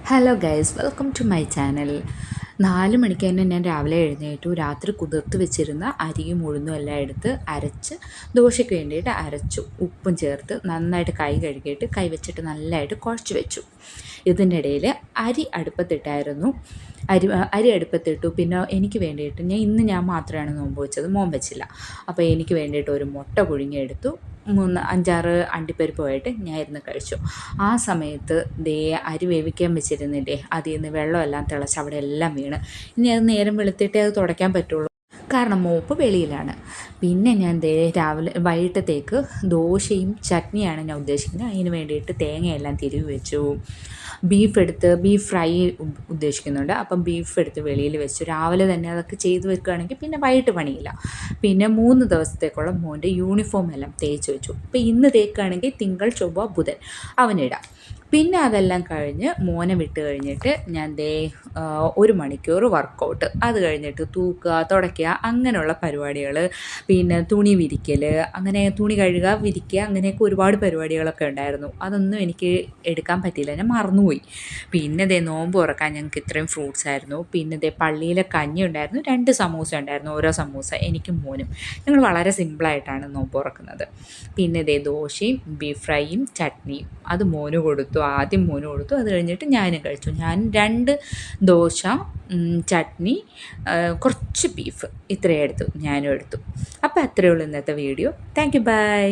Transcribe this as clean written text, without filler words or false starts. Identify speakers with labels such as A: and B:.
A: Hello guys, welcome to my channel. 4 മണിക്ക് തന്നെ ഞാൻ രാവിലെ എഴുന്നേറ്റു. രാത്രി കുതിർത്ത് വെച്ചിരുന്ന അരിയും ഉഴുന്നും എല്ലാം എടുത്ത് അരച്ച് ദോശയ്ക്ക് വേണ്ടിയിട്ട് അരച്ചു. ഉപ്പും ചേർത്ത് നന്നായിട്ട് കൈ കഴുകിയിട്ട് കൈ വെച്ചിട്ട് നല്ലതായിട്ട് കുഴച്ച് വെച്ചു. ഇതിൻ്റെ ഇടയിൽ അരി അടുപ്പത്തിട്ടായിരുന്നു. അരി അടുപ്പത്തിട്ടു. പിന്നെ എനിക്ക് വേണ്ടിയിട്ട് ഞാൻ മാത്രമാണ് നോമ്പ് വെച്ചത്, മോൻ വെച്ചില്ല. അപ്പോൾ എനിക്ക് വേണ്ടിയിട്ട് ഒരു മുട്ട പുഴുങ്ങിയെടുത്തു. 5-6 അണ്ടിപ്പരിപ്പുമായിട്ട് ഞാൻ ഇരുന്ന് കഴിച്ചു. ആ സമയത്ത് അരി വേവിക്കാൻ വെച്ചിരുന്നില്ലേ, അതിൽ നിന്ന് വെള്ളമെല്ലാം തിളച്ച് അവിടെ എല്ലാം വീണ്. ഇനി അത് നേരം വെളുത്തിട്ടേ അത് തുടയ്ക്കാൻ പറ്റുള്ളൂ, കാരണം മോപ്പ് വെളിയിലാണ്. പിന്നെ ഞാൻ വൈകിട്ടത്തേക്ക് ദോശയും ചട്നിയാണ് ഞാൻ ഉദ്ദേശിക്കുന്നത്. അതിന് വേണ്ടിയിട്ട് തേങ്ങയെല്ലാം തിരുവി വെച്ചു. ബീഫ് ഫ്രൈ ഉദ്ദേശിക്കുന്നുണ്ട്. അപ്പം ബീഫ് എടുത്ത് വെളിയിൽ വെച്ചു. രാവിലെ തന്നെ അതൊക്കെ ചെയ്ത് വെക്കുകയാണെങ്കിൽ പിന്നെ വൈകിട്ട് പണിയില്ല. പിന്നെ 3 ദിവസത്തേക്കുള്ള മോൻ്റെ യൂണിഫോം എല്ലാം തേച്ച് വെച്ചു. അപ്പോൾ ഇന്ന് തേക്കുകയാണെങ്കിൽ തിങ്കൾ, ചൊവ്വ, ബുധൻ അവനിടാം. പിന്നെ അതെല്ലാം കഴിഞ്ഞ് മോനെ വിട്ട് കഴിഞ്ഞിട്ട് ഞാൻ 1 മണിക്കൂർ വർക്കൗട്ട്, അത് കഴിഞ്ഞിട്ട് തൂക്കുക, തുടയ്ക്കുക, അങ്ങനെയുള്ള പരിപാടികൾ. പിന്നെ തുണി വിരിക്കൽ, അങ്ങനെ തുണി കഴുകുക, വിരിക്കുക, അങ്ങനെയൊക്കെ ഒരുപാട് പരിപാടികളൊക്കെ ഉണ്ടായിരുന്നു. അതൊന്നും എനിക്ക് എടുക്കാൻ പറ്റിയില്ല, ഞാൻ മറന്നുപോയി. പിന്നെ നോമ്പ് തുറക്കാൻ ഞങ്ങൾക്ക് ഇത്രയും ഫ്രൂട്ട്സ് ആയിരുന്നു. പിന്നെ പള്ളിയിലെ കഞ്ഞി ഉണ്ടായിരുന്നു, 2 സമൂസ ഉണ്ടായിരുന്നു, ഓരോ സമൂസ എനിക്കും മോനും. ഞങ്ങൾ വളരെ സിമ്പിളായിട്ടാണ് നോമ്പ് തുറക്കുന്നത്. പിന്നെ ദോശയും ബീഫ് ഫ്രൈയും ചട്നിയും അത് മോന് കൊടുത്തു. ആദ്യം മോന് കൊടുത്തു, അത് കഴിഞ്ഞിട്ട് ഞാനും കഴിച്ചു. ഞാൻ 2 ദോശ, ചട്നി, കുറച്ച് ബീഫ്, ഇത്രയും എടുത്തു, ഞാനും എടുത്തു. അപ്പോൾ അത്രയേ ഉള്ളൂ ഇന്നത്തെ വീഡിയോ. Thank you, by.